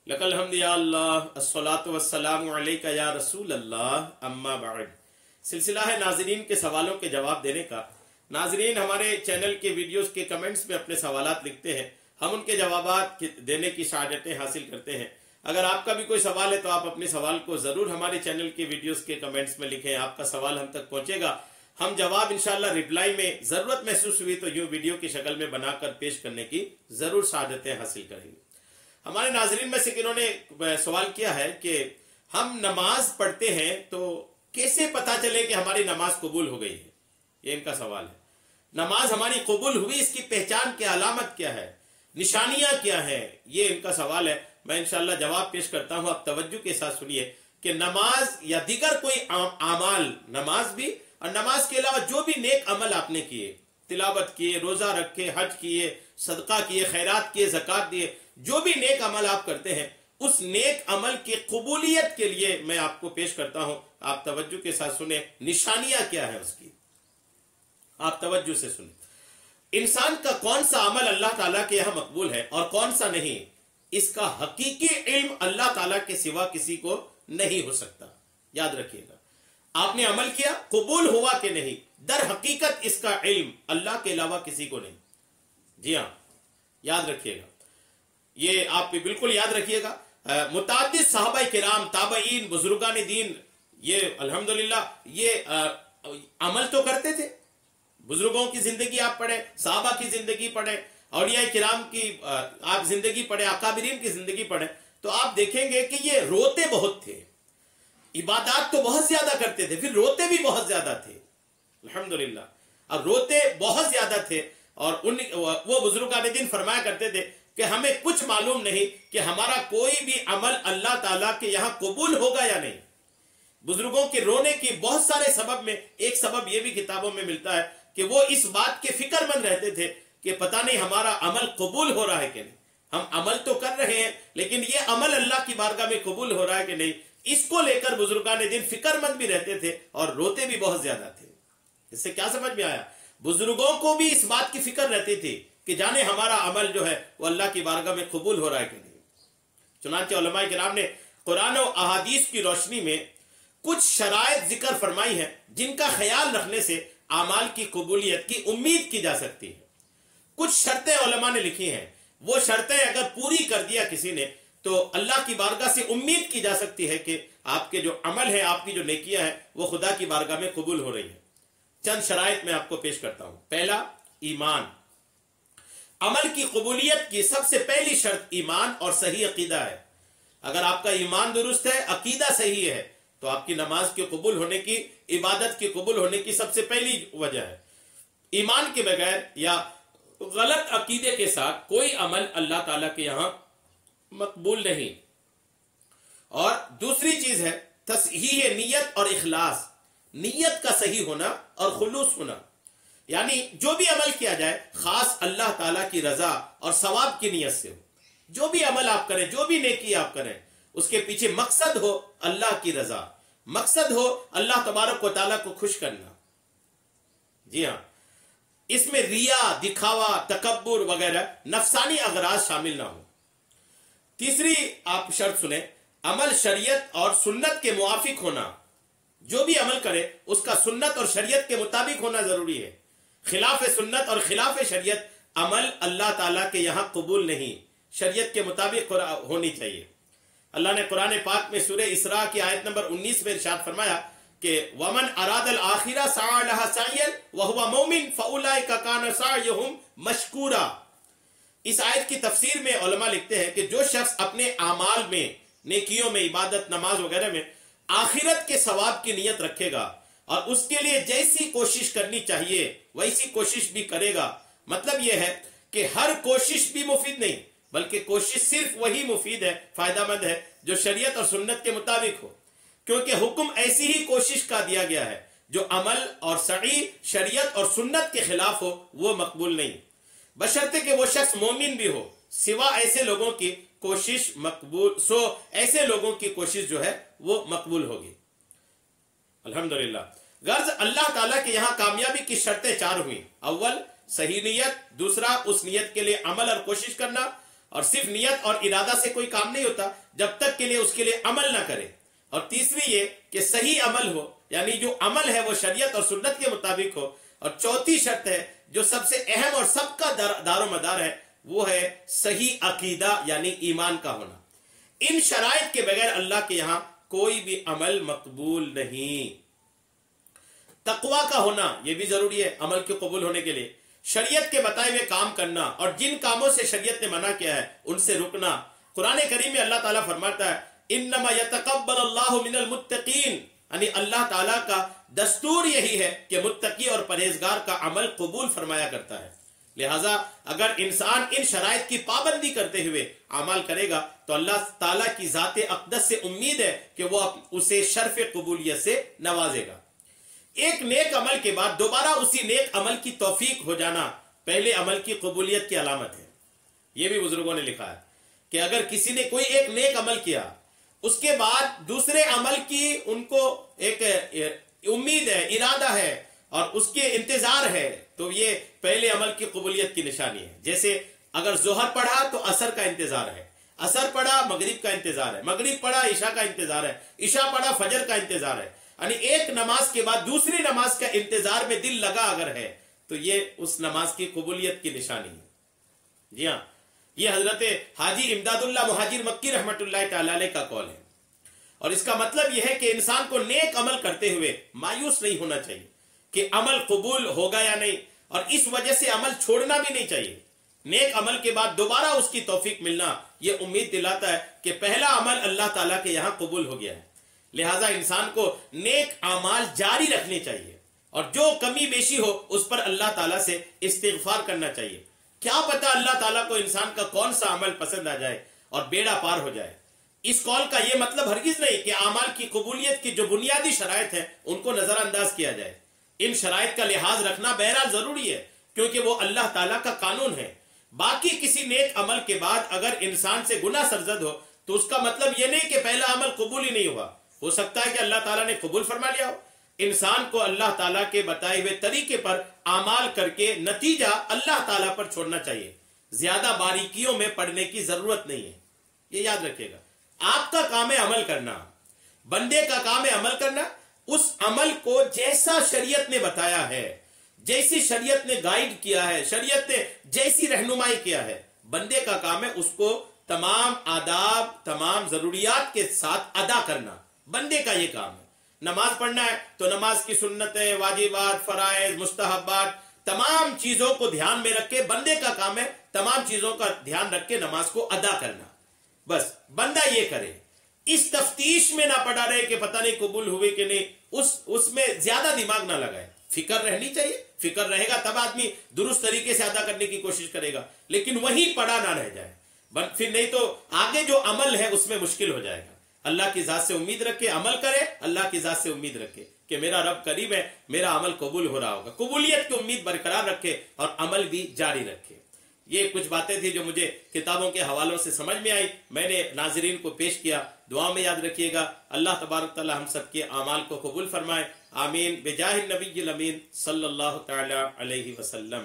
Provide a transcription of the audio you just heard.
लकल हम्द या अल्लाह अस्सलातु वस्सलामु अलैका या रसूल अल्लाह अम्मा बाद। सिलसिला है नाजरीन के सवालों के जवाब देने का। नाजरीन हमारे चैनल के वीडियोस के कमेंट्स में अपने सवालात लिखते हैं, हम उनके जवाबात देने की शहादतें हासिल करते हैं। अगर आपका भी कोई सवाल है तो आप अपने सवाल को ज़रूर हमारे चैनल के वीडियोस के कमेंट्स में लिखें। आपका सवाल हम तक पहुँचेगा, हम जवाब इंशाल्लाह रिप्लाई में ज़रूरत महसूस हुई तो यूँ वीडियो की शक्ल में बनाकर पेश करने की ज़रूर शहादतें हासिल करेंगे। हमारे नाजरीन में से किन्होंने सवाल किया है कि हम नमाज पढ़ते हैं तो कैसे पता चले कि हमारी नमाज कबूल हो गई है, ये इनका सवाल है। नमाज हमारी कबूल हुई, इसकी पहचान क्या, अलामत क्या है, निशानियां क्या है, ये इनका सवाल है। मैं इंशाल्लाह जवाब पेश करता हूं, आप तवज्जो के साथ सुनिए कि नमाज या दीगर कोई आमाल, नमाज भी और नमाज के अलावा जो भी नेक अमल आपने किए, तिलावत किए, रोजा रखे, हज किए, सदका किए, खैरात किए, ज़कात दिए, जो भी नेक अमल आप करते हैं उस नेक अमल की कबूलियत के लिए मैं आपको पेश करता हूं। आप तवज्जो के साथ सुने, निशानियां क्या है उसकी, आप तवज्जो से सुने। इंसान का कौन सा अमल अल्लाह ताला के यहां मकबूल है और कौन सा नहीं, इसका हकीकी इल्म अल्लाह ताला के सिवा किसी को नहीं हो सकता। याद रखिएगा, आपने अमल किया, कबूल हुआ कि नहीं, दर हकीकत इसका इल्म अल्लाह के अलावा किसी को नहीं। जी हाँ, याद रखिएगा, ये आप बिल्कुल याद रखिएगा। मुताद्दिद सहाबाए किराम, ताबईन, बुजुर्गान दीन, ये अल्हम्दुलिल्लाह ये अमल तो करते थे। बुजुर्गों की जिंदगी आप पढ़े, सहाबा की जिंदगी पढ़े, औलिया किराम की आप जिंदगी पढ़े, अकाबिरीन की जिंदगी पढ़े, तो आप देखेंगे कि ये रोते बहुत थे, इबादत तो बहुत ज्यादा करते थे, फिर रोते भी बहुत ज्यादा थे। अल्हम्दुलिल्लाह, और रोते बहुत ज्यादा थे। और वो बुजुर्गान दीन फरमाया करते थे कि हमें कुछ मालूम नहीं कि हमारा कोई भी अमल अल्लाह ताला के यहां कबूल होगा या नहीं। बुजुर्गों के रोने की बहुत सारे सबब में एक सबब यह भी किताबों में मिलता है कि वो इस बात के फिक्रमंद रहते थे कि पता नहीं हमारा अमल कबूल हो रहा है कि नहीं। हम अमल तो कर रहे हैं लेकिन ये अमल अल्लाह की बारगाह में कबूल हो रहा है कि नहीं, इसको लेकर बुजुर्गान दीन फिक्रमंद भी रहते थे और रोते भी बहुत ज्यादा थे। इससे क्या समझ में आया, बुजुर्गों को भी इस बात की फिक्र रहती थी कि जाने हमारा अमल जो है वो अल्लाह की बारगाह में कबूल हो रहा है कि नहीं। चुनांचे उलमाए किराम ने कुरान और अहादीस की रोशनी में कुछ शराइत जिक्र फरमाई है जिनका ख्याल रखने से आमाल की कबूलियत की उम्मीद की जा सकती है। कुछ शर्तें उलमा ने लिखी हैं, वो शर्तें अगर पूरी कर दिया किसी ने तो अल्लाह की बारगाह से उम्मीद की जा सकती है कि आपके जो अमल है, आपकी जो नेकियां हैं वो खुदा की बारगाह में कबूल हो रही है। चंद शराइत मैं आपको पेश करता हूं। पहला, ईमान। अमल की कबूलियत की सबसे पहली शर्त ईमान और सही अकीदा है। अगर आपका ईमान दुरुस्त है, अकीदा सही है, तो आपकी नमाज के कबूल होने की, इबादत के कबूल होने की सबसे पहली वजह है। ईमान के बगैर या गलत अकीदे के साथ कोई अमल अल्लाह ताला के यहां मकबूल नहीं। और दूसरी चीज है तसहीह नियत और इखलास, नियत का सही होना और खुलूस होना, यानी जो भी अमल किया जाए खास अल्लाह ताला की रजा और सवाब की नियत से हो। जो भी अमल आप करें, जो भी नेकी आप करें, उसके पीछे मकसद हो अल्लाह की रजा, मकसद हो अल्लाह तबारक व तआला को खुश करना। जी हाँ, इसमें रिया, दिखावा, तकब्बुर वगैरह नफसानी अगराज शामिल ना हो। तीसरी आप शर्त सुने, अमल शरीयत और सुन्नत के मुआफिक होना। जो भी अमल करे उसका सुन्नत और शरीयत के मुताबिक होना जरूरी है। खिलाफ सुन्नत और खिलाफ शरीयत अमल अल्लाह ताला के यहां कबूल नहीं, शरीयत के मुताबिक होनी चाहिए। अल्लाह ने कुरान पाक में सूरह इसरा की आयत नंबर 19 में इरशाद फरमाया कि वमन अरादल आखिरा सअ लहा सअयन व हुवा मुमिन फउलाइका कान सअयुहुम मशकूरा। इस आयत की तफसीर में उलमा लिखते हैं कि जो शख्स अपने आमाल में, नेकियों में, इबादत, नमाज वगैरह में आखिरत के सवाब की नियत रखेगा और उसके लिए जैसी कोशिश करनी चाहिए वैसी कोशिश भी करेगा। मतलब यह है कि हर कोशिश भी मुफीद नहीं, बल्कि कोशिश सिर्फ वही मुफीद है, फायदामंद है जो शरीयत और सुन्नत के मुताबिक हो, क्योंकि हुक्म ऐसी ही कोशिश का दिया गया है। जो अमल और सही शरीयत और सुन्नत के खिलाफ हो वो मकबूल नहीं, बशर्ते कि वो शख्स मोमिन भी हो। सिवा ऐसे लोगों की कोशिश मकबूल, ऐसे लोगों की कोशिश जो है वो मकबूल होगी। अल्हम्दुलिल्लाह। गर्ज अल्लाह ताला के यहां कामयाबी की शर्तें 4 हुई। अव्वल, सही नियत। दूसरा, उस नियत के लिए अमल और कोशिश करना। اور صرف نیت اور ارادہ سے کوئی کام نہیں ہوتا جب تک کے لیے اس کے لیے عمل نہ کرے. اور تیسری یہ کہ صحیح عمل ہو، یعنی جو عمل ہے وہ شریعت اور سنت کے مطابق ہو. اور چوتھی شرط ہے جو سب سے اہم اور سب کا دار و مدار ہے، وہ ہے صحیح عقیدہ یعنی ایمان کا ہونا. ان شرائط کے بغیر اللہ کے یہاں کوئی بھی عمل مقبول نہیں. تقوی کا ہونا یہ بھی ضروری ہے عمل کے قبول ہونے کے لیے. شریعت کے بتائے ہوئے کام کرنا اور جن کاموں سے شریعت نے منع کیا ہے ان سے رکنا. قرآن کریم میں اللہ تعالیٰ فرماتا ہے انما یتقبل اللہ من المتقین، یعنی اللہ تعالیٰ کا دستور یہی ہے کہ متقی اور پرہیزگار کا عمل قبول فرمایا کرتا ہے. لہٰذا اگر انسان ان شرائط کی پابندی کرتے ہوئے اعمال کرے گا تو اللہ تعالیٰ کی ذات اقدس سے امید ہے کہ وہ اسے شرف قبولیت سے نوازے گا. ایک نیک عمل کے بعد دوبارہ اسی نیک عمل کی توفیق ہو جانا پہلے عمل کی قبولیت کی علامت ہے. یہ بھی بزرگوں نے لکھا ہے کہ اگر کسی نے کوئی ایک نیک عمل کیا، اس کے بعد دوسرے عمل کی ان کو ایک امید ہے، ارادہ ہے اور اس کے انتظار ہے، تو یہ پہلے عمل کی قبولیت کی نشانی ہے. جیسے اگر ظہر پڑھا تو عصر کا انتظار ہے، عصر پڑھا مغرب کا انتظار ہے، مغرب پڑھا عشاء کا انتظار ہے، عشاء پڑھا فجر کا انتظار ہے. یعنی ایک نماز کے بعد دوسری نماز کا انتظار میں دل لگا اگر ہے تو یہ اس نماز کی قبولیت کی نشانی ہے. جی ہاں، یہ حضرت حاجی امداد اللہ مہاجر مکی رحمت اللہ تعالی علیہ کا قول ہے. اور اس کا مطلب یہ ہے کہ انسان کو نیک عمل کرتے ہوئے مایوس نہیں ہونا چاہیے کہ عمل قبول ہوگا یا نہیں، اور اس وجہ سے عمل چھوڑنا بھی نہیں چاہیے. نیک عمل کے بعد دوبارہ اس کی توفیق ملنا یہ امید دلاتا ہے کہ پہلا عمل اللہ تعالیٰ کے یہاں قبول ہو گیا ہے. لہٰذا انسان کو نیک اعمال جاری رکھنے چاہیے اور جو کمی بیشی ہو اس پر اللہ تعالیٰ سے استغفار کرنا چاہیے. کیا پتہ اللہ تعالیٰ کو انسان کا کون سا عمل پسند آ جائے اور بیڑا پار ہو جائے. اس قول کا یہ مطلب ہرگز نہیں کہ اعمال کی قبولیت کی جو بنیادی شرائط ہیں ان کو نظر انداز کیا جائے. ان شرائط کا لحاظ رکھنا بہرحال ضروری ہے کیونکہ وہ اللہ تعالیٰ کا قانون ہے. باقی کسی نیک عمل کے بعد اگر انسان سے گناہ سرزد ہو تو اس کا مطلب یہ نہیں کہ پہلا عمل قبول ہی نہیں ہوا. ہو سکتا ہے کہ اللہ تعالیٰ نے قبول فرما لیا ہو. انسان کو اللہ تعالیٰ کے بتائے ہوئے طریقے پر اعمال کر کے نتیجہ اللہ تعالیٰ پر چھوڑنا چاہیے. زیادہ باریکیوں میں پڑنے کی ضرورت نہیں ہے. یہ یاد رکھیے گا، آپ کا کام ہے عمل کرنا، بندے کا کام ہے عمل کرنا. اس عمل کو جیسا شریعت نے بتایا ہے، جیسی شریعت نے گائیڈ کیا ہے، شریعت نے جیسی رہنمائی کیا ہے، بندے کا کام ہے اس کو تمام آداب تمام ضروریات کے ساتھ ادا کرنا. بندے کا یہ کام ہے. نماز پڑھنا ہے تو نماز کی سنتیں، واجبات، فرائض، مستحبات تمام چیزوں کو دھیان میں رکھ کے بندے کا کام ہے تمام چیزوں کا دھیان رکھ کے نماز کو ادا کرنا. بس بندہ یہ کرے، اس تفتیش میں نہ پڑا رہے کہ پتہ نہیں قبول ہوئے کہ نہیں، اس میں زیادہ دماغ نہ لگائے. فکر رہنی چاہیے، فکر رہے گا تب آدمی درست طریقے سے ادا کرنے کی کوشش کرے گا، لیکن وہیں پڑا نہ رہ جائے. پھر نہیں تو آگے جو عمل ہے اس میں مشکل ہو جائے گا. اللہ کی ذات سے امید رکھے، عمل کرے، اللہ کی ذات سے امید رکھے کہ میرا رب قریب ہے، میرا عمل قبول ہو رہا ہوگا. قبولیت کی امید برقرار رکھے اور عمل بھی جاری رکھے. یہ کچھ باتیں تھی جو مجھے کتابوں کے حوالوں سے سمجھ میں آئی، میں نے ناظرین کو پیش کیا. دعا میں یاد رکھیے گا. اللہ تبارک تعالی ہم سب کے اعمال کو قبول فرمائے. آمین بجاہ النبی الامین صلی اللہ تعالی علیہ وسلم.